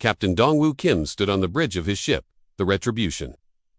Captain Dongwoo Kim stood on the bridge of his ship, the Retribution.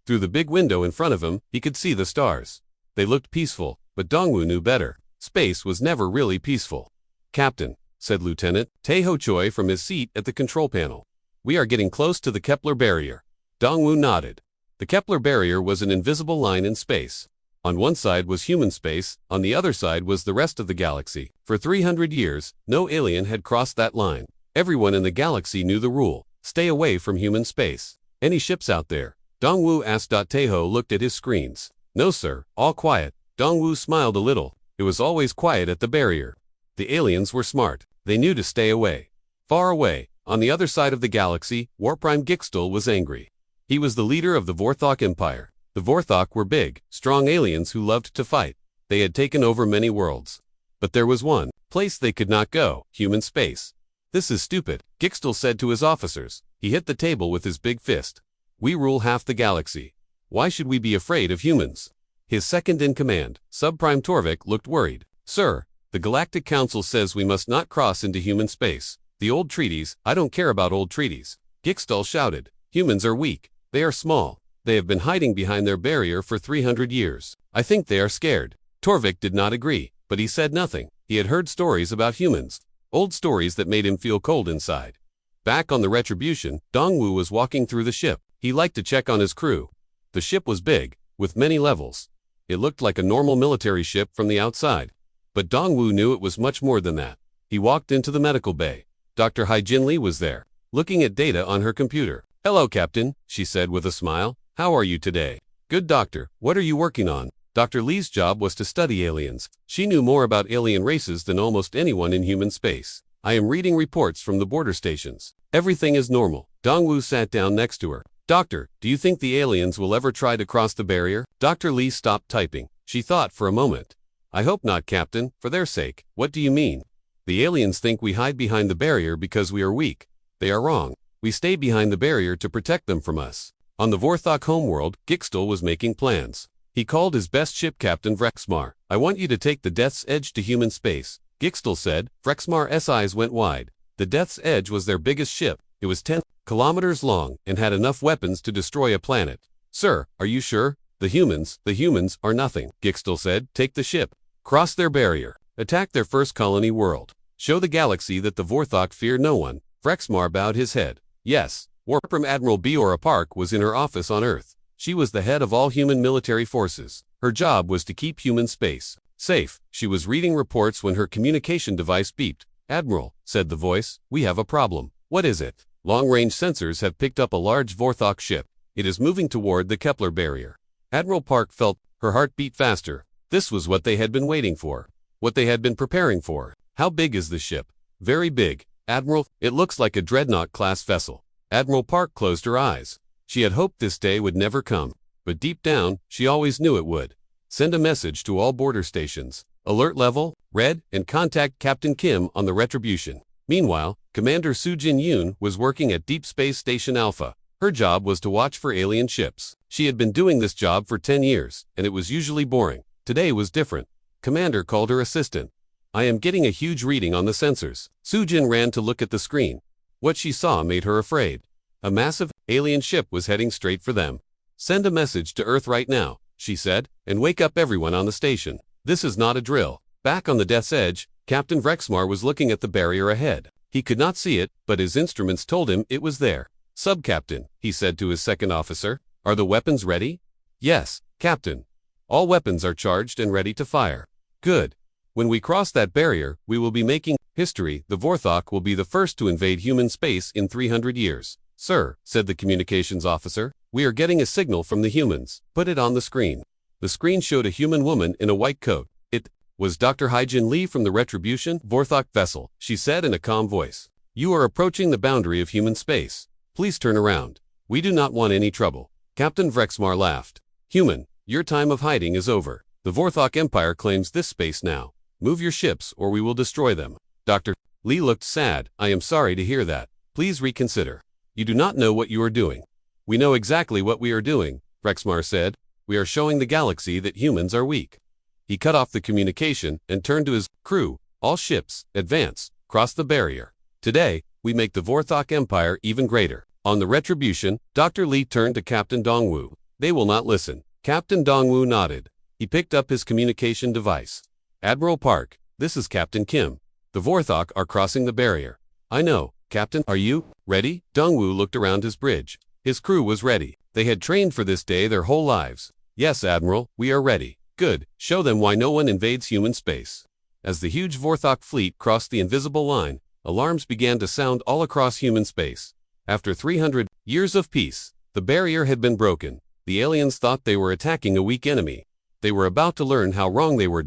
Through the big window in front of him, he could see the stars. They looked peaceful, but Dongwoo knew better. Space was never really peaceful. "Captain," said Lieutenant Tae-ho Choi from his seat at the control panel. "We are getting close to the Kepler barrier." Dongwoo nodded. The Kepler barrier was an invisible line in space. On one side was human space, on the other side was the rest of the galaxy. For 300 years, no alien had crossed that line. Everyone in the galaxy knew the rule: stay away from human space. "Any ships out there?" Dongwoo asked. Tae-ho looked at his screens. "No sir, all quiet." Dongwoo smiled a little. It was always quiet at the barrier. The aliens were smart. They knew to stay away. Far away, on the other side of the galaxy, War Prime Gixtal was angry. He was the leader of the Vorthok Empire. The Vorthok were big, strong aliens who loved to fight. They had taken over many worlds. But there was one place they could not go: human space. "This is stupid," Gixtal said to his officers. He hit the table with his big fist. "We rule half the galaxy. Why should we be afraid of humans?" His second-in-command, Subprime Torvik, looked worried. "Sir, the Galactic Council says we must not cross into human space. The old treaties—" "I don't care about old treaties," Gixtal shouted. "Humans are weak. They are small. They have been hiding behind their barrier for 300 years. I think they are scared." Torvik did not agree, but he said nothing. He had heard stories about humans. Old stories that made him feel cold inside. Back on the Retribution, Dongwoo was walking through the ship. He liked to check on his crew. The ship was big, with many levels. It looked like a normal military ship from the outside. But Dongwoo knew it was much more than that. He walked into the medical bay. Dr. Hai-Jin Lee was there, looking at data on her computer. "Hello, Captain," she said with a smile. "How are you today?" "Good, Doctor. What are you working on?" Dr. Lee's job was to study aliens. She knew more about alien races than almost anyone in human space. "I am reading reports from the border stations. Everything is normal." Dongwoo sat down next to her. "Doctor, do you think the aliens will ever try to cross the barrier?" Dr. Lee stopped typing. She thought for a moment. "I hope not, Captain, for their sake." "What do you mean?" "The aliens think we hide behind the barrier because we are weak. They are wrong. We stay behind the barrier to protect them from us." On the Vorthok homeworld, Gixtal was making plans. He called his best ship, Captain Vrexmar. "I want you to take the Death's Edge to human space," Gixtal said. Vrexmar's eyes went wide. The Death's Edge was their biggest ship. It was 10 kilometers long and had enough weapons to destroy a planet. "Sir, are you sure?" The humans are nothing," Gixtal said. "Take the ship. Cross their barrier. Attack their first colony world. Show the galaxy that the Vorthok fear no one." Vrexmar bowed his head. Yes. Warprim Admiral Biora Park was in her office on Earth. She was the head of all human military forces. Her job was to keep human space safe. She was reading reports when her communication device beeped. "Admiral," said the voice, "we have a problem." "What is it?" "Long-range sensors have picked up a large Vorthok ship. It is moving toward the Kepler barrier." Admiral Park felt her heart beat faster. This was what they had been waiting for. What they had been preparing for. "How big is the ship?" "Very big, Admiral. It looks like a dreadnought-class vessel." Admiral Park closed her eyes. She had hoped this day would never come, but deep down, she always knew it would. "Send a message to all border stations. Alert level, red, and contact Captain Kim on the Retribution." Meanwhile, Commander Soo-Jin Yoon was working at Deep Space Station Alpha. Her job was to watch for alien ships. She had been doing this job for 10 years, and it was usually boring. Today was different. Commander called her assistant. "I am getting a huge reading on the sensors." Soo-Jin ran to look at the screen. What she saw made her afraid. A massive, alien ship was heading straight for them. "Send a message to Earth right now," she said, "and wake up everyone on the station. This is not a drill." Back on the Death's Edge, Captain Vrexmar was looking at the barrier ahead. He could not see it, but his instruments told him it was there. "Sub-Captain," he said to his second officer, "are the weapons ready?" "Yes, Captain. All weapons are charged and ready to fire." "Good. When we cross that barrier, we will be making history. The Vorthok will be the first to invade human space in 300 years. "Sir," said the communications officer, "we are getting a signal from the humans." "Put it on the screen." The screen showed a human woman in a white coat. It was Dr. Hai-Jin Lee from the Retribution Vorthok vessel. She said in a calm voice, "You are approaching the boundary of human space. Please turn around. We do not want any trouble." Captain Vrexmar laughed. "Human, your time of hiding is over. The Vorthok Empire claims this space now. Move your ships or we will destroy them." Dr. Lee looked sad. "I am sorry to hear that. Please reconsider. You do not know what you are doing." "We know exactly what we are doing," Vrexmar said. "We are showing the galaxy that humans are weak." He cut off the communication and turned to his crew. "All ships, advance, cross the barrier. Today, we make the Vorthok Empire even greater. On the Retribution, Dr. Lee turned to Captain Dongwu. They will not listen. Captain Dongwu nodded. He picked up his communication device. Admiral Park, this is Captain Kim. The Vorthok are crossing the barrier. I know, Captain. Are you ready? Dongwu looked around his bridge. His crew was ready. They had trained for this day their whole lives. Yes, Admiral, we are ready. Good. Show them why no one invades human space. As the huge Vorthok fleet crossed the invisible line, alarms began to sound all across human space. After 300 years of peace, the barrier had been broken. The aliens thought they were attacking a weak enemy. They were about to learn how wrong they were.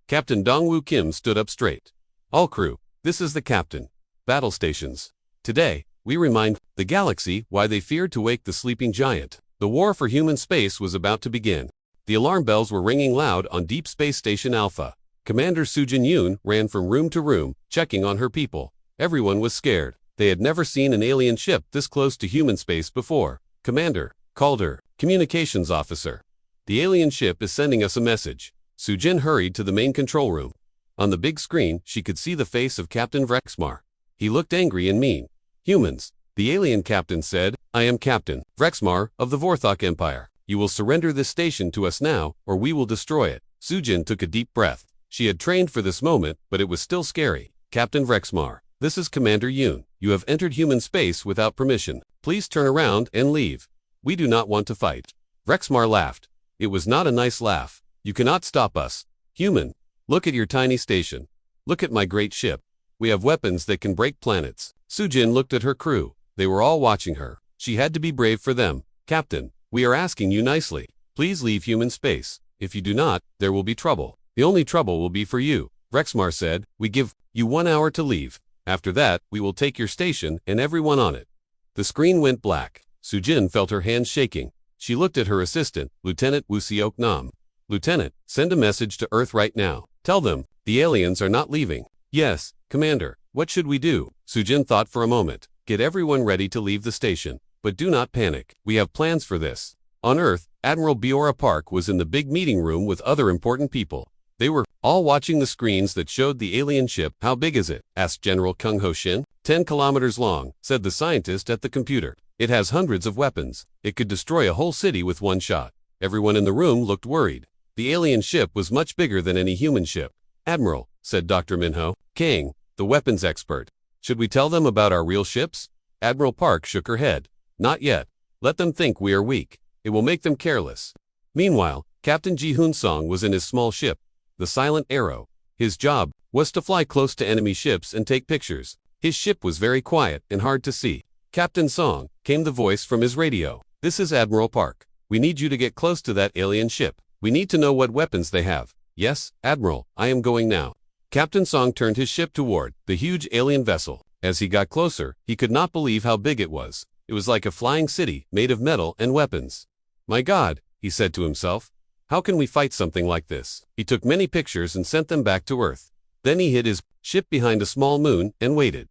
Captain Dongwu Kim stood up straight. All crew, this is the captain. Battle stations. Today, we remind the galaxy why they feared to wake the sleeping giant. The war for human space was about to begin. The alarm bells were ringing loud on Deep Space Station Alpha. Commander Sujin Yoon ran from room to room, checking on her people. Everyone was scared. They had never seen an alien ship this close to human space before. Commander, Calder, communications officer. The alien ship is sending us a message. Sujin hurried to the main control room. On the big screen, she could see the face of Captain Vrexmar. He looked angry and mean. Humans, the alien captain said, I am Captain Vrexmar of the Vorthok Empire. You will surrender this station to us now, or we will destroy it. Sujin took a deep breath. She had trained for this moment, but it was still scary. Captain Vrexmar, this is Commander Yoon. You have entered human space without permission. Please turn around and leave. We do not want to fight. Vrexmar laughed. It was not a nice laugh. You cannot stop us. Human, look at your tiny station. Look at my great ship. We have weapons that can break planets. Sujin looked at her crew. They were all watching her. She had to be brave for them. Captain, we are asking you nicely. Please leave human space. If you do not, there will be trouble. The only trouble will be for you. Vrexmar said, we give you 1 hour to leave. After that, we will take your station and everyone on it. The screen went black. Sujin felt her hands shaking. She looked at her assistant, Lieutenant Wu Seok Nam. Lieutenant, send a message to Earth right now. Tell them, the aliens are not leaving. Yes, Commander, what should we do? Sujin thought for a moment. Get everyone ready to leave the station. But do not panic. We have plans for this. On Earth, Admiral Biora Park was in the big meeting room with other important people. They were all watching the screens that showed the alien ship. How big is it? Asked General Kung Ho Shin. 10 kilometers long, said the scientist at the computer. It has hundreds of weapons. It could destroy a whole city with one shot. Everyone in the room looked worried. The alien ship was much bigger than any human ship. Admiral, said Dr. Minho Kang, the weapons expert. Should we tell them about our real ships? Admiral Park shook her head. Not yet. Let them think we are weak. It will make them careless. Meanwhile, Captain Ji-Hoon Song was in his small ship, the Silent Arrow. His job was to fly close to enemy ships and take pictures. His ship was very quiet and hard to see. Captain Song, came the voice from his radio. This is Admiral Park. We need you to get close to that alien ship. We need to know what weapons they have. Yes, Admiral, I am going now. Captain Song turned his ship toward the huge alien vessel. As he got closer, he could not believe how big it was. It was like a flying city, made of metal and weapons. My God, he said to himself. How can we fight something like this? He took many pictures and sent them back to Earth. Then he hid his ship behind a small moon and waited.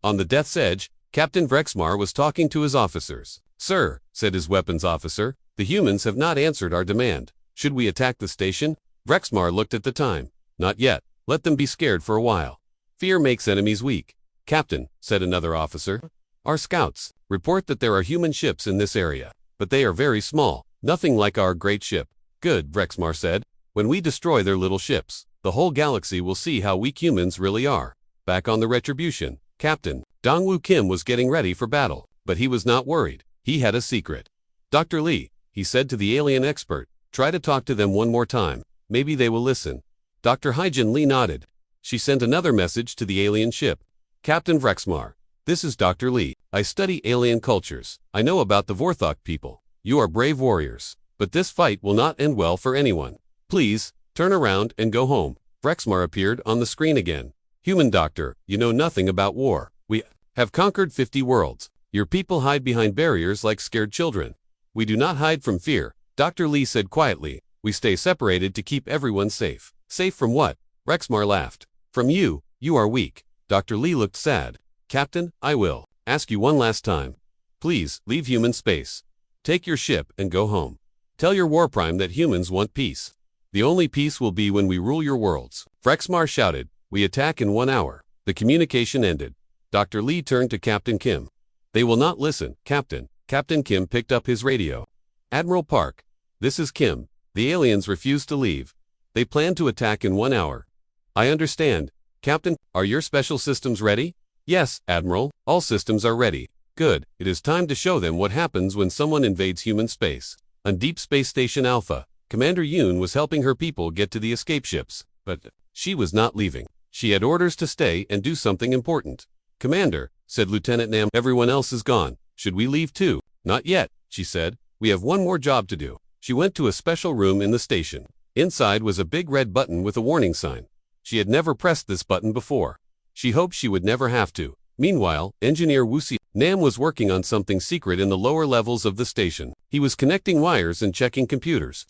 On the death's edge, Captain Vrexmar was talking to his officers. Sir, said his weapons officer, the humans have not answered our demand. Should we attack the station? Vrexmar looked at the time. Not yet. Let them be scared for a while. Fear makes enemies weak. Captain, said another officer. Our scouts report that there are human ships in this area, but they are very small, nothing like our great ship. Good, Vrexmar said. When we destroy their little ships, the whole galaxy will see how weak humans really are. Back on the Retribution, Captain Dongwu Kim was getting ready for battle, but he was not worried. He had a secret. Dr. Lee, he said to the alien expert, try to talk to them one more time. Maybe they will listen. Dr. Hyjin Lee nodded. She sent another message to the alien ship. Captain Vrexmar, this is Dr. Lee. I study alien cultures. I know about the Vorthok people. You are brave warriors. But this fight will not end well for anyone. Please, turn around and go home. Vrexmar appeared on the screen again. Human doctor, you know nothing about war. We have conquered 50 worlds. Your people hide behind barriers like scared children. We do not hide from fear, Dr. Lee said quietly. We stay separated to keep everyone safe. Safe from what? Vrexmar laughed. From you. You are weak. Dr. Lee looked sad. Captain, I will ask you one last time. Please, leave human space. Take your ship and go home. Tell your war prime that humans want peace. The only peace will be when we rule your worlds. Vrexmar shouted. We attack in 1 hour. The communication ended. Dr. Lee turned to Captain Kim. They will not listen, Captain. Captain Kim picked up his radio. Admiral Park, this is Kim. The aliens refuse to leave. They plan to attack in 1 hour. I understand. Captain, are your special systems ready? Yes, Admiral, all systems are ready. Good, it is time to show them what happens when someone invades human space. On Deep Space Station Alpha, Commander Yoon was helping her people get to the escape ships, but she was not leaving. She had orders to stay and do something important. Commander, said Lieutenant Nam, everyone else is gone. Should we leave too? Not yet, she said. We have one more job to do. She went to a special room in the station. Inside was a big red button with a warning sign. She had never pressed this button before. She hoped she would never have to. Meanwhile, Engineer Wusi Nam was working on something secret in the lower levels of the station. He was connecting wires and checking computers.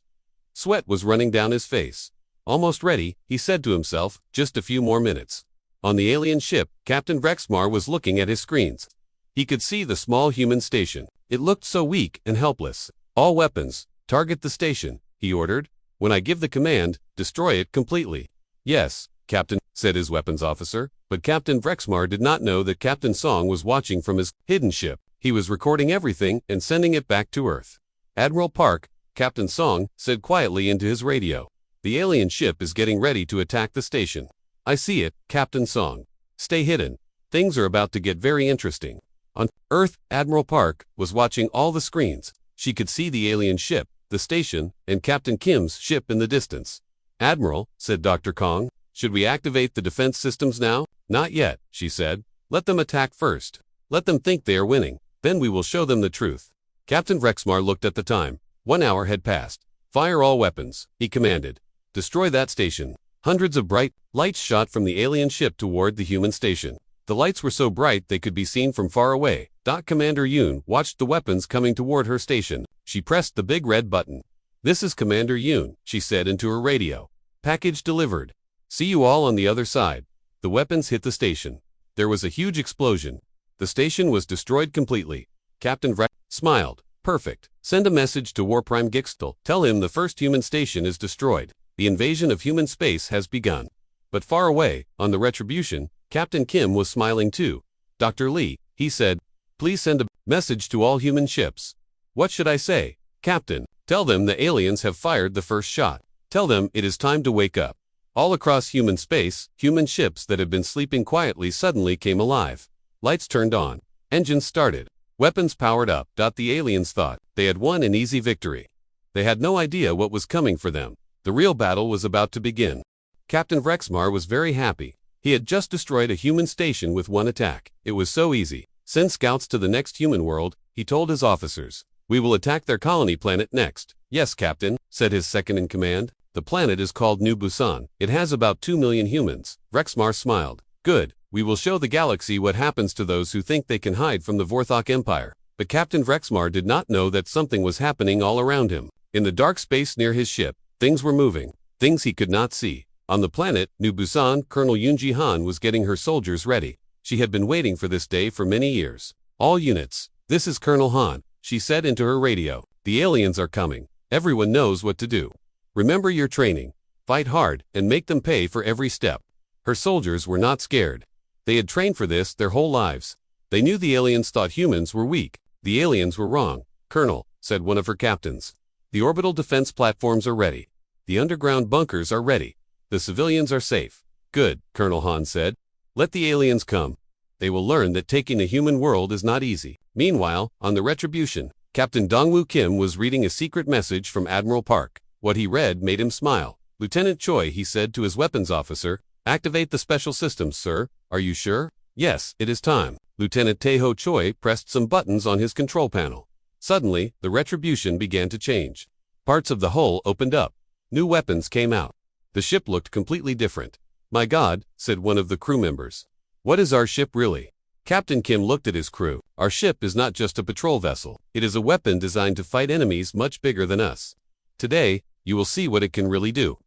Sweat was running down his face. Almost ready, he said to himself, just a few more minutes. On the alien ship, Captain Vrexmar was looking at his screens. He could see the small human station. It looked so weak and helpless. All weapons, target the station, he ordered. When I give the command, destroy it completely. Yes, Captain, said his weapons officer, but Captain Vrexmar did not know that Captain Song was watching from his hidden ship. He was recording everything and sending it back to Earth. Admiral Park, Captain Song, said quietly into his radio. The alien ship is getting ready to attack the station. I see it, Captain Song. Stay hidden. Things are about to get very interesting. On Earth, Admiral Park was watching all the screens. She could see the alien ship, the station, and Captain Kim's ship in the distance. Admiral, said Dr. Kong, should we activate the defense systems now? Not yet, she said. Let them attack first. Let them think they are winning. Then we will show them the truth. Captain Vrexmar looked at the time. 1 hour had passed. Fire all weapons, he commanded. Destroy that station. Hundreds of bright lights shot from the alien ship toward the human station. The lights were so bright they could be seen from far away. Commander Yoon watched the weapons coming toward her station. She pressed the big red button. This is Commander Yoon, she said into her radio. Package delivered. See you all on the other side. The weapons hit the station. There was a huge explosion. The station was destroyed completely. Captain Vreck smiled. Perfect. Send a message to War Prime Gixtel. Tell him the first human station is destroyed. The invasion of human space has begun. But far away, on the Retribution, Captain Kim was smiling too. Dr. Lee, he said, please send a message to all human ships. What should I say? Captain, tell them the aliens have fired the first shot. Tell them it is time to wake up. All across human space, human ships that had been sleeping quietly suddenly came alive. Lights turned on. Engines started. Weapons powered up. The aliens thought they had won an easy victory. They had no idea what was coming for them. The real battle was about to begin. Captain Vrexmar was very happy. He had just destroyed a human station with one attack. It was so easy. Send scouts to the next human world, he told his officers. We will attack their colony planet next. Yes, Captain, said his second-in-command. The planet is called New Busan. It has about 2 million humans. Vrexmar smiled. Good. We will show the galaxy what happens to those who think they can hide from the Vorthok Empire. But Captain Vrexmar did not know that something was happening all around him. In the dark space near his ship, things were moving. Things he could not see. On the planet, New Busan, Colonel Yoonji Han was getting her soldiers ready. She had been waiting for this day for many years. All units, this is Colonel Han, she said into her radio. The aliens are coming. Everyone knows what to do. Remember your training. Fight hard and make them pay for every step. Her soldiers were not scared. They had trained for this their whole lives. They knew the aliens thought humans were weak. The aliens were wrong. Colonel, said one of her captains. The orbital defense platforms are ready. The underground bunkers are ready. The civilians are safe. Good, Colonel Han said. Let the aliens come. They will learn that taking a human world is not easy. Meanwhile, on the Retribution, Captain Dongwoo Kim was reading a secret message from Admiral Park. What he read made him smile. Lieutenant Choi, he said to his weapons officer, activate the special systems, sir. Are you sure? Yes, it is time. Lieutenant Taeho Choi pressed some buttons on his control panel. Suddenly, the Retribution began to change. Parts of the hull opened up. New weapons came out. The ship looked completely different. My God, said one of the crew members. What is our ship really? Captain Kim looked at his crew. Our ship is not just a patrol vessel. It is a weapon designed to fight enemies much bigger than us. Today, you will see what it can really do.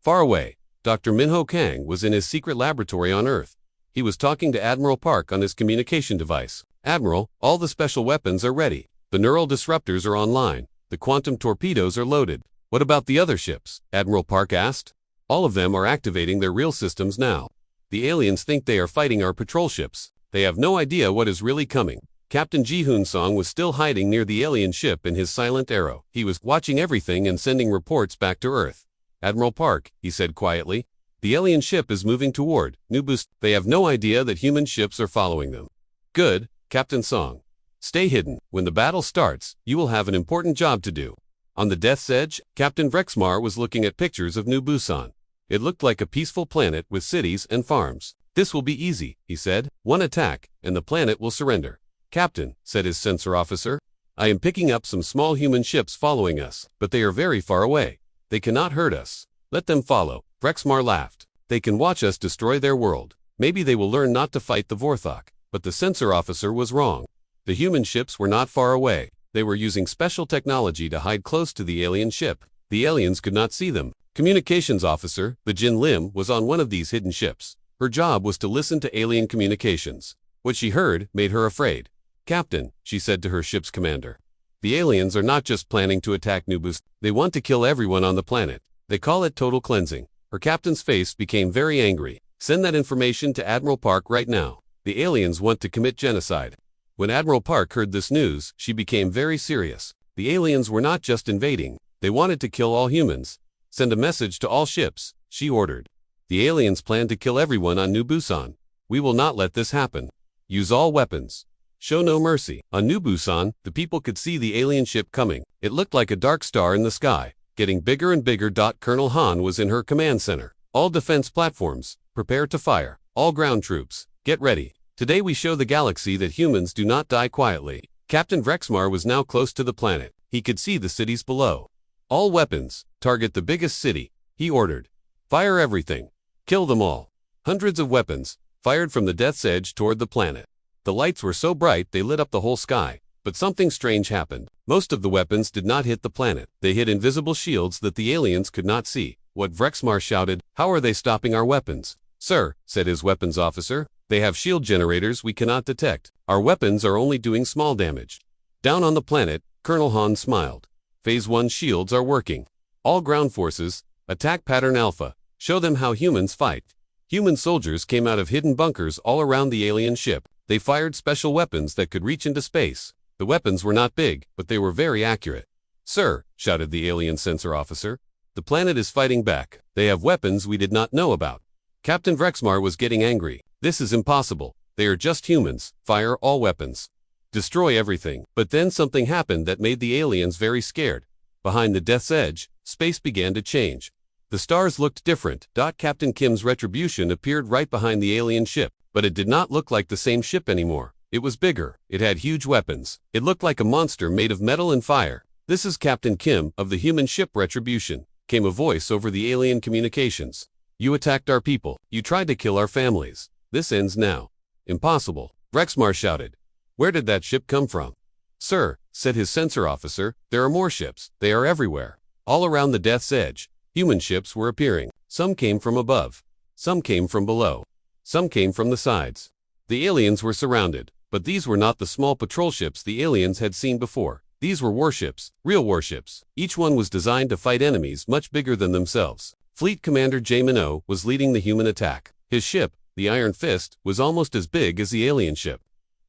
Far away, Dr. Minho Kang was in his secret laboratory on Earth. He was talking to Admiral Park on his communication device. Admiral, all the special weapons are ready. The neural disruptors are online. The quantum torpedoes are loaded. What about the other ships? Admiral Park asked. All of them are activating their real systems now. The aliens think they are fighting our patrol ships. They have no idea what is really coming. Captain Ji-hoon Song was still hiding near the alien ship in his silent arrow. He was watching everything and sending reports back to Earth. Admiral Park, he said quietly, the alien ship is moving toward New Boost. They have no idea that human ships are following them. Good, Captain Song. Stay hidden. When the battle starts, you will have an important job to do. On the Death's Edge, Captain Vrexmar was looking at pictures of New Busan. It looked like a peaceful planet with cities and farms. This will be easy, he said. One attack, and the planet will surrender. Captain, said his sensor officer, I am picking up some small human ships following us, but they are very far away. They cannot hurt us. Let them follow. Vrexmar laughed. They can watch us destroy their world. Maybe they will learn not to fight the Vorthok. But the sensor officer was wrong. The human ships were not far away. They were using special technology to hide close to the alien ship. The aliens could not see them. Communications officer, the Jin Lim, was on one of these hidden ships. Her job was to listen to alien communications. What she heard made her afraid. Captain, she said to her ship's commander. The aliens are not just planning to attack Nubus. They want to kill everyone on the planet. They call it total cleansing. Her captain's face became very angry. Send that information to Admiral Park right now. The aliens want to commit genocide. When Admiral Park heard this news, she became very serious. The aliens were not just invading. They wanted to kill all humans. Send a message to all ships, she ordered. The aliens plan to kill everyone on New Busan. We will not let this happen. Use all weapons. Show no mercy. On New Busan, the people could see the alien ship coming. It looked like a dark star in the sky, getting bigger and bigger. Colonel Han was in her command center. All defense platforms, prepare to fire. All ground troops, get ready. Today we show the galaxy that humans do not die quietly. Captain Vrexmar was now close to the planet. He could see the cities below. All weapons, target the biggest city, he ordered. Fire everything. Kill them all. Hundreds of weapons, fired from the Death's Edge toward the planet. The lights were so bright they lit up the whole sky. But something strange happened. Most of the weapons did not hit the planet. They hit invisible shields that the aliens could not see. What Vrexmar shouted, how are they stopping our weapons? Sir, said his weapons officer, they have shield generators we cannot detect. Our weapons are only doing small damage. Down on the planet, Colonel Han smiled. Phase 1 shields are working. All ground forces, attack pattern Alpha. Show them how humans fight. Human soldiers came out of hidden bunkers all around the alien ship. They fired special weapons that could reach into space. The weapons were not big, but they were very accurate. Sir, shouted the alien sensor officer, the planet is fighting back. They have weapons we did not know about. Captain Vrexmar was getting angry. This is impossible. They are just humans. Fire all weapons. Destroy everything. But then something happened that made the aliens very scared. Behind the Death's Edge, space began to change. The stars looked different. Captain Kim's retribution appeared right behind the alien ship, but it did not look like the same ship anymore. It was bigger. It had huge weapons. It looked like a monster made of metal and fire. This is Captain Kim of the human ship Retribution, came a voice over the alien communications. You attacked our people. You tried to kill our families. This ends now. Impossible. Vrexmar shouted. Where did that ship come from? Sir, said his sensor officer, there are more ships. They are everywhere. All around the Death's Edge, human ships were appearing. Some came from above. Some came from below. Some came from the sides. The aliens were surrounded, but these were not the small patrol ships the aliens had seen before. These were warships, real warships. Each one was designed to fight enemies much bigger than themselves. Fleet Commander Jae-min-oh was leading the human attack. His ship, the Iron Fist, was almost as big as the alien ship.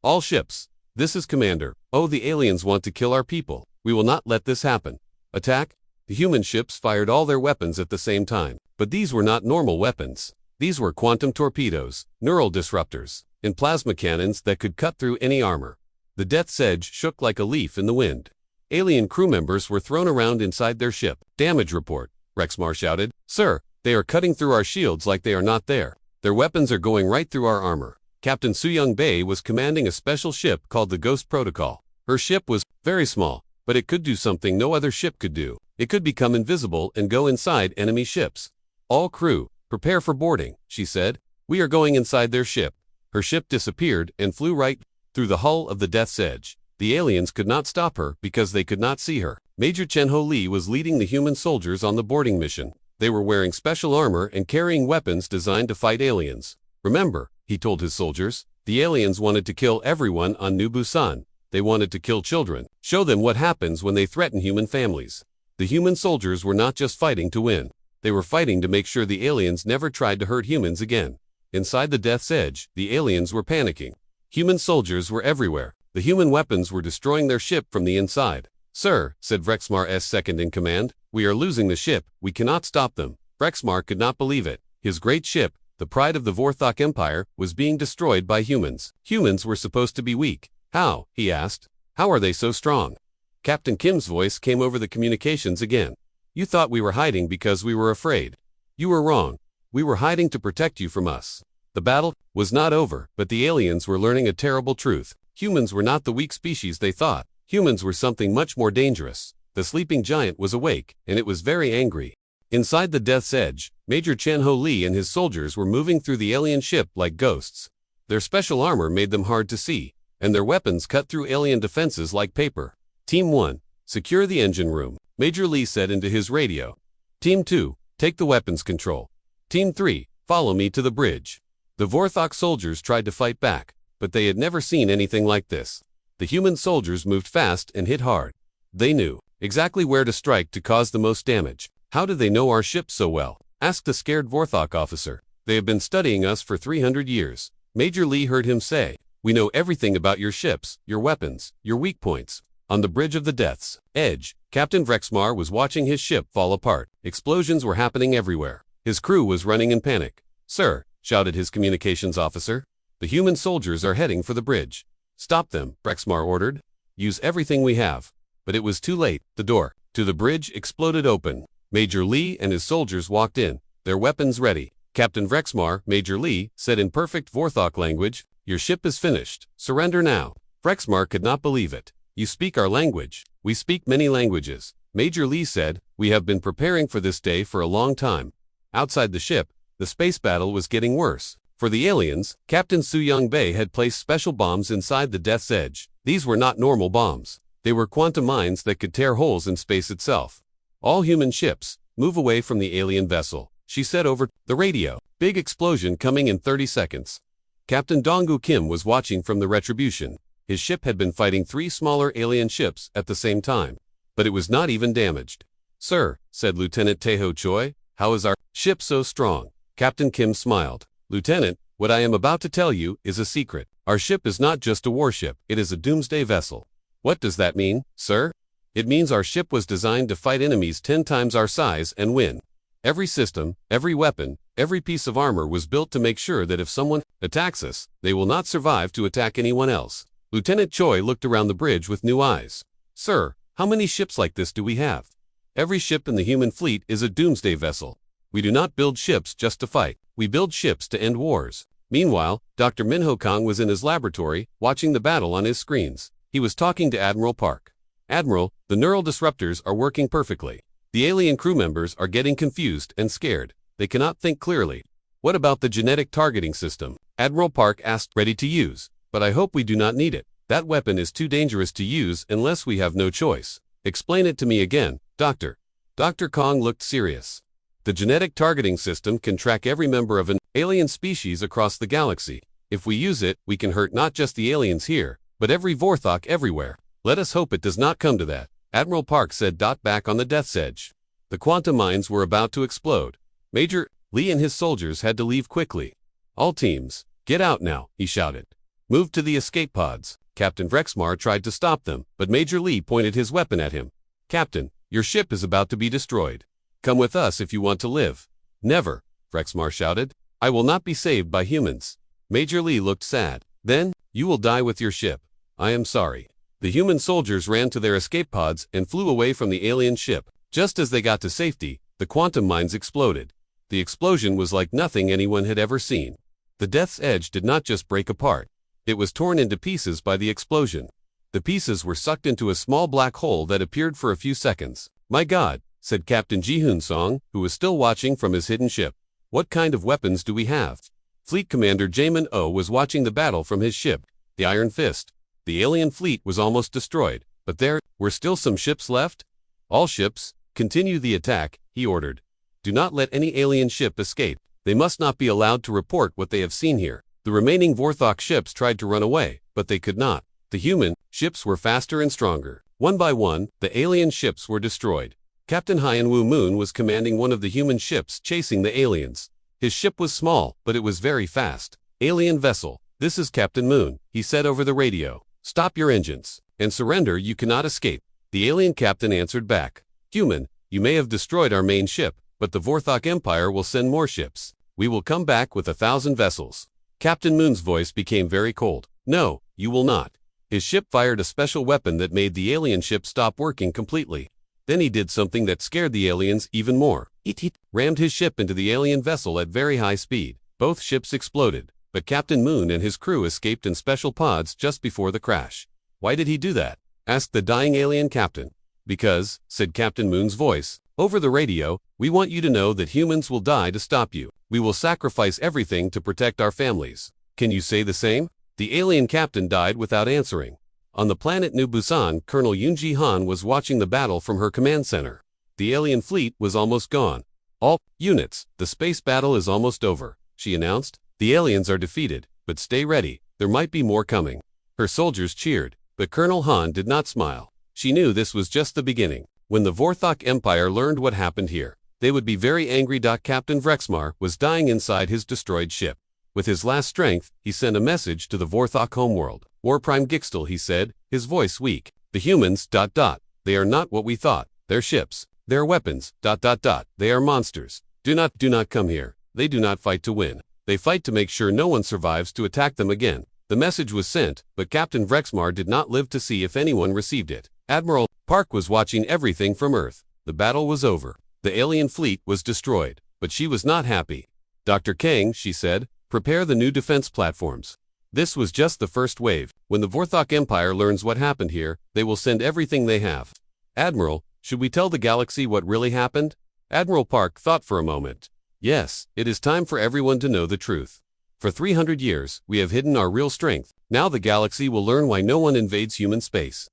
All ships. This is Commander. Oh, the aliens want to kill our people. We will not let this happen. Attack. The human ships fired all their weapons at the same time. But these were not normal weapons. These were quantum torpedoes, neural disruptors, and plasma cannons that could cut through any armor. The Death's Edge shook like a leaf in the wind. Alien crew members were thrown around inside their ship. Damage report, Vrexmar shouted. Sir, they are cutting through our shields like they are not there. Their weapons are going right through our armor. Captain Soo-young Bae was commanding a special ship called the Ghost Protocol. Her ship was very small, but it could do something no other ship could do. It could become invisible and go inside enemy ships. All crew, prepare for boarding, she said. We are going inside their ship. Her ship disappeared and flew right through the hull of the Death's Edge. The aliens could not stop her because they could not see her. Major Chen-ho Lee was leading the human soldiers on the boarding mission. They were wearing special armor and carrying weapons designed to fight aliens. Remember, he told his soldiers, the aliens wanted to kill everyone on New Busan. They wanted to kill children. Show them what happens when they threaten human families. The human soldiers were not just fighting to win. They were fighting to make sure the aliens never tried to hurt humans again. Inside the Death's Edge, the aliens were panicking. Human soldiers were everywhere. The human weapons were destroying their ship from the inside. "Sir," said Vrexmar's second-in-command, "we are losing the ship. We cannot stop them." Vrexmar could not believe it. His great ship, the pride of the Vorthok Empire, was being destroyed by humans. Humans were supposed to be weak. "How?" he asked. "How are they so strong?" Captain Kim's voice came over the communications again. "You thought we were hiding because we were afraid. You were wrong. We were hiding to protect you from us." The battle was not over, but the aliens were learning a terrible truth. Humans were not the weak species they thought. Humans were something much more dangerous. The sleeping giant was awake, and it was very angry. Inside the Death's Edge, Major Chen-Ho Lee and his soldiers were moving through the alien ship like ghosts. Their special armor made them hard to see, and their weapons cut through alien defenses like paper. "Team 1, secure the engine room," Major Lee said into his radio. "Team 2, take the weapons control. Team 3, follow me to the bridge." The Vorthok soldiers tried to fight back, but they had never seen anything like this. The human soldiers moved fast and hit hard. They knew exactly where to strike to cause the most damage. "How do they know our ship so well?" asked a scared Vorthok officer. "They have been studying us for 300 years. Major Lee heard him say, "We know everything about your ships, your weapons, your weak points." On the bridge of the Death's Edge, Captain Vrexmar was watching his ship fall apart. Explosions were happening everywhere. His crew was running in panic. "Sir," shouted his communications officer, "the human soldiers are heading for the bridge." "Stop them," Vrexmar ordered. "Use everything we have." But it was too late. The door to the bridge exploded open. Major Lee and his soldiers walked in, their weapons ready. Captain Vrexmar, Major Lee, said in perfect Vorthok language, "Your ship is finished. Surrender now." Vrexmar could not believe it. "You speak our language." "We speak many languages." Major Lee said, "We have been preparing for this day for a long time." Outside the ship, the space battle was getting worse. For the aliens, Captain Suyang Bei had placed special bombs inside the Death's Edge. These were not normal bombs. They were quantum mines that could tear holes in space itself. "All human ships, move away from the alien vessel," she said over the radio. Big explosion coming in 30 seconds. Captain Donggu Kim was watching from the Retribution. His ship had been fighting 3 smaller alien ships at the same time, but it was not even damaged. "Sir," said Lieutenant Taeho Choi, "how is our ship so strong?" Captain Kim smiled. "Lieutenant, what I am about to tell you is a secret. Our ship is not just a warship, it is a doomsday vessel." "What does that mean, sir?" "It means our ship was designed to fight enemies 10 times our size and win. Every system, every weapon, every piece of armor was built to make sure that if someone attacks us, they will not survive to attack anyone else." Lieutenant Choi looked around the bridge with new eyes. "Sir, how many ships like this do we have?" "Every ship in the human fleet is a doomsday vessel. We do not build ships just to fight. We build ships to end wars." Meanwhile, Dr. Minho Kang was in his laboratory, watching the battle on his screens. He was talking to Admiral Park. "Admiral, the neural disruptors are working perfectly. The alien crew members are getting confused and scared. They cannot think clearly." "What about the genetic targeting system?" Admiral Park asked. "Ready to use, but I hope we do not need it. That weapon is too dangerous to use unless we have no choice." "Explain it to me again, Doctor." Dr. Kong looked serious. "The genetic targeting system can track every member of an alien species across the galaxy. If we use it, we can hurt not just the aliens here, but every Vorthok everywhere. Let us hope it does not come to that," Admiral Park said. Back on the Death's Edge, the quantum mines were about to explode. Major Lee and his soldiers had to leave quickly. "All teams, get out now," he shouted. "Move to the escape pods." Captain Vrexmar tried to stop them, but Major Lee pointed his weapon at him. "Captain, your ship is about to be destroyed. Come with us if you want to live." "Never," Vrexmar shouted. "I will not be saved by humans." Major Lee looked sad. "Then, you will die with your ship. I am sorry." The human soldiers ran to their escape pods and flew away from the alien ship. Just as they got to safety, the quantum mines exploded. The explosion was like nothing anyone had ever seen. The Death's Edge did not just break apart. It was torn into pieces by the explosion. The pieces were sucked into a small black hole that appeared for a few seconds. "My God," said Captain Ji-Hoon Song, who was still watching from his hidden ship. "What kind of weapons do we have?" Fleet Commander Jamin O was watching the battle from his ship, the Iron Fist. The alien fleet was almost destroyed, but there were still some ships left. "All ships, continue the attack," he ordered. "Do not let any alien ship escape. They must not be allowed to report what they have seen here." The remaining Vorthok ships tried to run away, but they could not. The human ships were faster and stronger. One by one, the alien ships were destroyed. Captain Hyenwoo Moon was commanding one of the human ships chasing the aliens. His ship was small, but it was very fast. "Alien vessel, "This is Captain Moon," he said over the radio. "Stop your engines and surrender. You cannot escape." The alien captain answered back. "Human, you may have destroyed our main ship, but the Vorthok Empire will send more ships. We will come back with 1,000 vessels." Captain Moon's voice became very cold. "No, you will not." His ship fired a special weapon that made the alien ship stop working completely. Then he did something that scared the aliens even more. He rammed his ship into the alien vessel at very high speed. Both ships exploded, but Captain Moon and his crew escaped in special pods just before the crash. "Why did he do that?" asked the dying alien captain. "Because," said Captain Moon's voice, over the radio, "we want you to know that humans will die to stop you. We will sacrifice everything to protect our families. Can you say the same?" The alien captain died without answering. On the planet New Busan, Colonel Yoonji Han was watching the battle from her command center. The alien fleet was almost gone. "All units, the space battle is almost over," she announced. "The aliens are defeated, but stay ready, there might be more coming." Her soldiers cheered, but Colonel Han did not smile. She knew this was just the beginning. When the Vorthok Empire learned what happened here, they would be very angry. Captain Vrexmar was dying inside his destroyed ship. With his last strength, he sent a message to the Vorthok homeworld. "War Prime Gixtal," he said, his voice weak. "The humans, they are not what we thought. Their ships, their weapons, they are monsters. Do not come here. They do not fight to win. They fight to make sure no one survives to attack them again." The message was sent, but Captain Vrexmar did not live to see if anyone received it. Admiral Park was watching everything from Earth. The battle was over. The alien fleet was destroyed, but she was not happy. "Dr. Kang," she said, "prepare the new defense platforms." This was just the first wave. When the Vorthok Empire learns what happened here, they will send everything they have. "Admiral, should we tell the galaxy what really happened?" Admiral Park thought for a moment. "Yes, it is time for everyone to know the truth. For 300 years, we have hidden our real strength. Now the galaxy will learn why no one invades human space."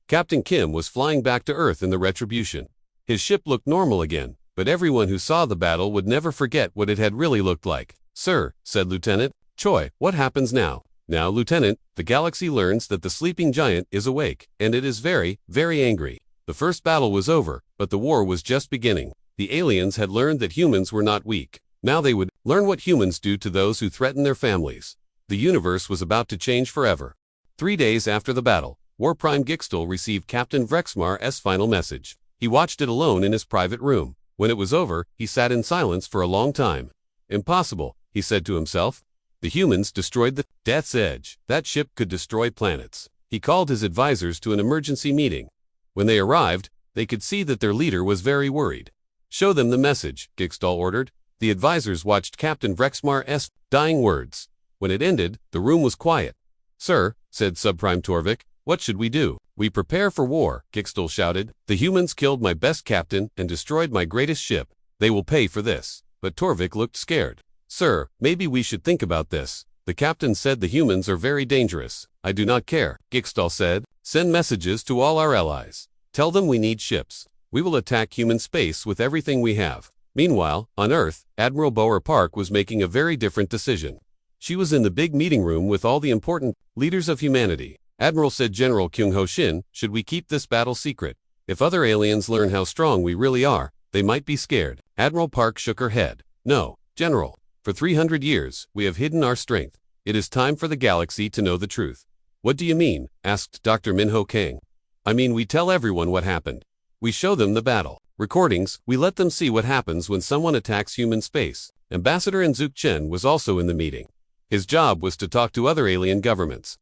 Captain Kim was flying back to Earth in the Retribution. His ship looked normal again, but everyone who saw the battle would never forget what it had really looked like. "Sir," said Lieutenant Choi, "what happens now?" "Now, Lieutenant, the galaxy learns that the sleeping giant is awake, and it is very, very angry. The first battle was over, but the war was just beginning. The aliens had learned that humans were not weak. Now they would learn what humans do to those who threaten their families. The universe was about to change forever." 3 days after the battle, War Prime Gixtal received Captain Vrexmar's final message. He watched it alone in his private room. When it was over, he sat in silence for a long time. "Impossible," he said to himself. "The humans destroyed the Death's Edge. That ship could destroy planets." He called his advisors to an emergency meeting. When they arrived, they could see that their leader was very worried. "Show them the message," Gixtal ordered. The advisors watched Captain Vrexmar's dying words. When it ended, the room was quiet. "Sir," said Subprime Torvik, "what should we do?" "We prepare for war," Gixtal shouted. "The humans killed my best captain and destroyed my greatest ship. They will pay for this." But Torvik looked scared. "Sir, maybe we should think about this. The captain said the humans are very dangerous." "I do not care," Gixtal said. "Send messages to all our allies. Tell them we need ships. We will attack human space with everything we have." Meanwhile, on Earth, Admiral Boer Park was making a very different decision. She was in the big meeting room with all the important leaders of humanity. Admiral said, "General Kyung Ho Shin, should we keep this battle secret? If other aliens learn how strong we really are, they might be scared." Admiral Park shook her head. "No, General. For 300 years, we have hidden our strength. It is time for the galaxy to know the truth." "What do you mean?" asked Dr. Minho Kang. "I mean we tell everyone what happened. We show them the battle recordings, we let them see what happens when someone attacks human space." Ambassador Nzuk Chen was also in the meeting. His job was to talk to other alien governments.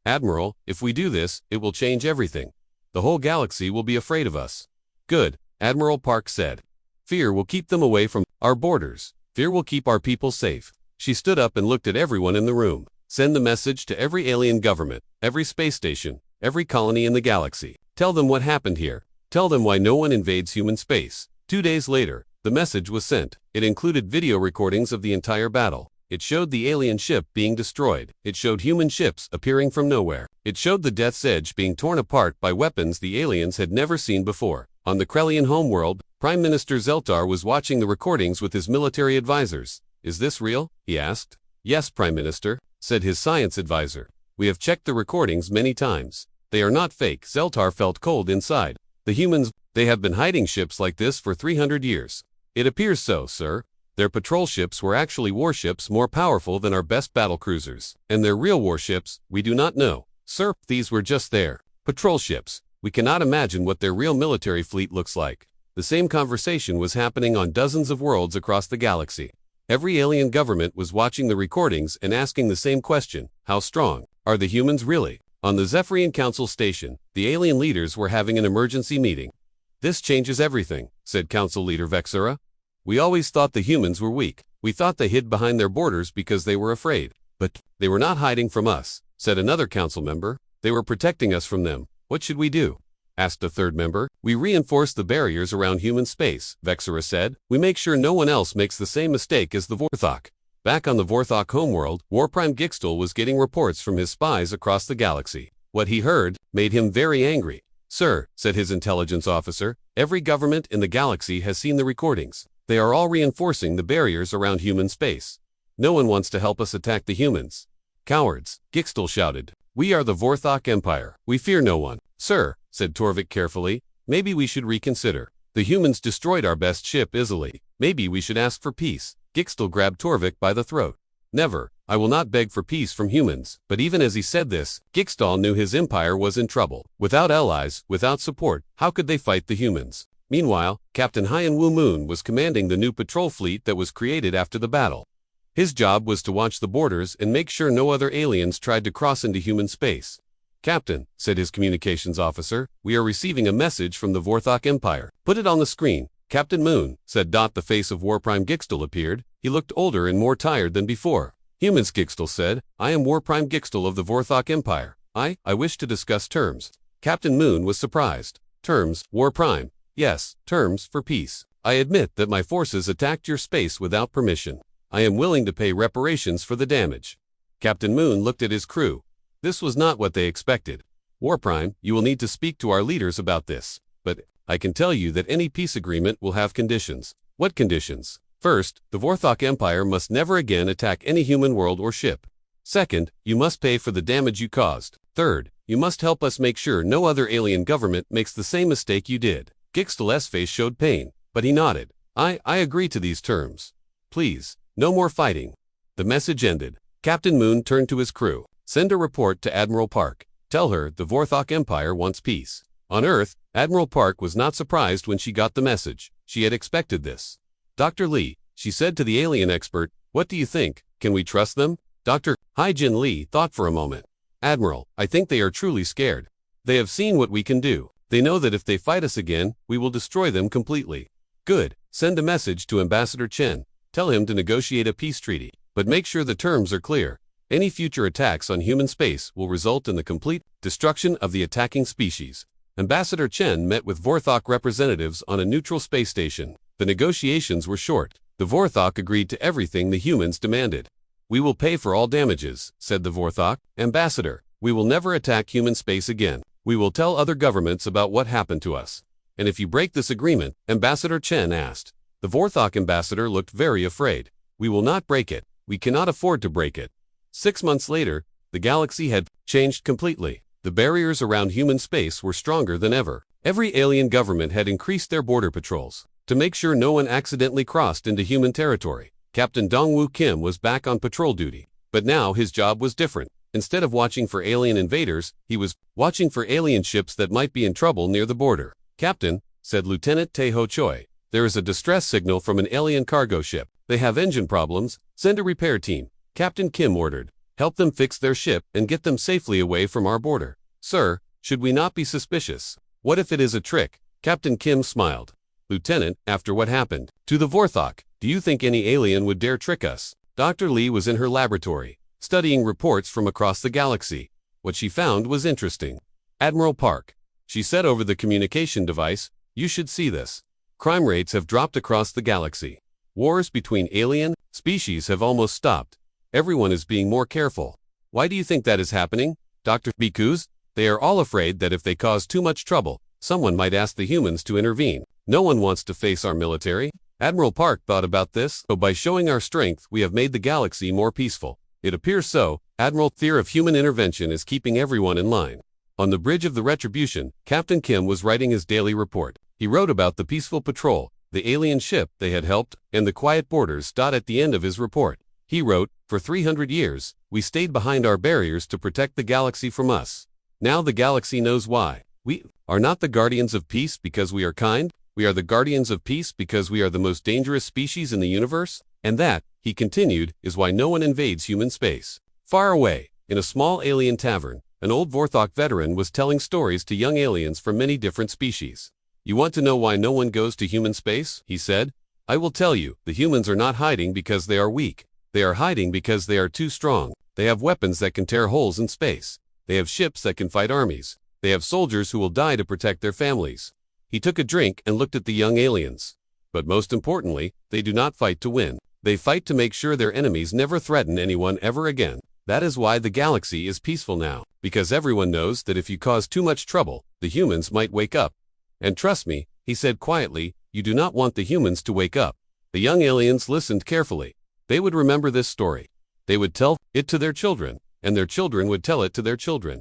"Admiral, if we do this, it will change everything. The whole galaxy will be afraid of us." "Good," Admiral Park said. "Fear will keep them away from our borders. Fear will keep our people safe." She stood up and looked at everyone in the room. "Send the message to every alien government, every space station, every colony in the galaxy. Tell them what happened here. Tell them why no one invades human space." 2 days later, the message was sent. It included video recordings of the entire battle. It showed the alien ship being destroyed. It showed human ships appearing from nowhere. It showed the Death's Edge being torn apart by weapons the aliens had never seen before. On the Krellian homeworld, Prime Minister Zeltar was watching the recordings with his military advisors. "Is this real?" he asked. "Yes, Prime Minister," said his science advisor. "We have checked the recordings many times. They are not fake." Zeltar felt cold inside. "The humans, they have been hiding ships like this for 300 years. "It appears so, sir." Their patrol ships were actually warships more powerful than our best battlecruisers. And their real warships, we do not know. Sir, these were just their patrol ships. We cannot imagine what their real military fleet looks like. The same conversation was happening on dozens of worlds across the galaxy. Every alien government was watching the recordings and asking the same question: how strong are the humans really? On the Zephyrian Council station, the alien leaders were having an emergency meeting. This changes everything, said Council Leader Vexura. We always thought the humans were weak. We thought they hid behind their borders because they were afraid. But they were not hiding from us, said another council member. They were protecting us from them. What should we do? Asked a third member. We reinforce the barriers around human space, Vexura said. We make sure no one else makes the same mistake as the Vorthok. Back on the Vorthok homeworld, Warprime Gixtal was getting reports from his spies across the galaxy. What he heard made him very angry. Sir, said his intelligence officer, every government in the galaxy has seen the recordings. They are all reinforcing the barriers around human space. No one wants to help us attack the humans. Cowards, Gixtal shouted. We are the Vorthok Empire. We fear no one. Sir, said Torvik carefully, maybe we should reconsider. The humans destroyed our best ship easily. Maybe we should ask for peace. Gixtal grabbed Torvik by the throat. Never. I will not beg for peace from humans. But even as he said this, Gixtal knew his empire was in trouble. Without allies, without support, how could they fight the humans? Meanwhile, Captain Hyan Wu Moon was commanding the new patrol fleet that was created after the battle. His job was to watch the borders and make sure no other aliens tried to cross into human space. Captain, said his communications officer, we are receiving a message from the Vorthok Empire. Put it on the screen. Captain Moon, said Dot. The face of Warprime Gixtal appeared. He looked older and more tired than before. Humans, Gixtal said. I am Warprime Gixtal of the Vorthok Empire. I wish to discuss terms. Captain Moon was surprised. Terms, Warprime. Yes, terms for peace. I admit that my forces attacked your space without permission. I am willing to pay reparations for the damage. Captain Moon looked at his crew. This was not what they expected. Warprime, you will need to speak to our leaders about this. But I can tell you that any peace agreement will have conditions. What conditions? First, the Vorthok Empire must never again attack any human world or ship. Second, you must pay for the damage you caused. Third, you must help us make sure no other alien government makes the same mistake you did. Gixtal's face showed pain, but he nodded. I agree to these terms. Please, no more fighting. The message ended. Captain Moon turned to his crew. Send a report to Admiral Park. Tell her the Vorthok Empire wants peace. On Earth, Admiral Park was not surprised when she got the message. She had expected this. Dr. Lee, she said to the alien expert, what do you think? Can we trust them? Dr. Hyjin Lee thought for a moment. Admiral, I think they are truly scared. They have seen what we can do. They know that if they fight us again, we will destroy them completely. Good. Send a message to Ambassador Chen. Tell him to negotiate a peace treaty, but make sure the terms are clear. Any future attacks on human space will result in the complete destruction of the attacking species. Ambassador Chen met with Vorthok representatives on a neutral space station. The negotiations were short. The Vorthok agreed to everything the humans demanded. We will pay for all damages, said the Vorthok. Ambassador, we will never attack human space again. We will tell other governments about what happened to us. And if you break this agreement, Ambassador Chen asked. The Vorthok ambassador looked very afraid. We will not break it. We cannot afford to break it. 6 months later, the galaxy had changed completely. The barriers around human space were stronger than ever. Every alien government had increased their border patrols to make sure no one accidentally crossed into human territory. Captain Dongwoo Kim was back on patrol duty, but now his job was different. Instead of watching for alien invaders, he was watching for alien ships that might be in trouble near the border. Captain, said Lieutenant Taeho Choi, there is a distress signal from an alien cargo ship. They have engine problems. Send a repair team. Captain Kim ordered. Help them fix their ship and get them safely away from our border. Sir, should we not be suspicious? What if it is a trick? Captain Kim smiled. Lieutenant, after what happened to the Vorthok, do you think any alien would dare trick us? Dr. Lee was in her laboratory, studying reports from across the galaxy. What she found was interesting. Admiral Park, she said over the communication device, you should see this. Crime rates have dropped across the galaxy. Wars between alien species have almost stopped. Everyone is being more careful. Why do you think that is happening, Dr. Because they are all afraid that if they cause too much trouble, someone might ask the humans to intervene. No one wants to face our military. Admiral Park thought about this, so by showing our strength, we have made the galaxy more peaceful. It appears so. Admiral, fear of human intervention is keeping everyone in line. On the bridge of the Retribution, Captain Kim was writing his daily report. He wrote about the peaceful patrol, the alien ship they had helped, and the quiet borders. At the end of his report, he wrote, "For 300 years, we stayed behind our barriers to protect the galaxy from us. Now the galaxy knows why. We are not the guardians of peace because we are kind. We are the guardians of peace because we are the most dangerous species in the universe. And that," he continued, "is why no one invades human space." Far away, in a small alien tavern, an old Vorthok veteran was telling stories to young aliens from many different species. "You want to know why no one goes to human space?" he said. "I will tell you, the humans are not hiding because they are weak. They are hiding because they are too strong. They have weapons that can tear holes in space. They have ships that can fight armies. They have soldiers who will die to protect their families." He took a drink and looked at the young aliens. "But most importantly, they do not fight to win. They fight to make sure their enemies never threaten anyone ever again. That is why the galaxy is peaceful now, because everyone knows that if you cause too much trouble, the humans might wake up. And trust me," he said quietly, "you do not want the humans to wake up." The young aliens listened carefully. They would remember this story. They would tell it to their children, and their children would tell it to their children.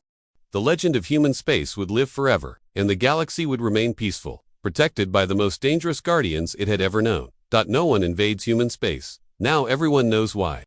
The legend of human space would live forever, and the galaxy would remain peaceful, protected by the most dangerous guardians it had ever known. No one invades human space. Now everyone knows why.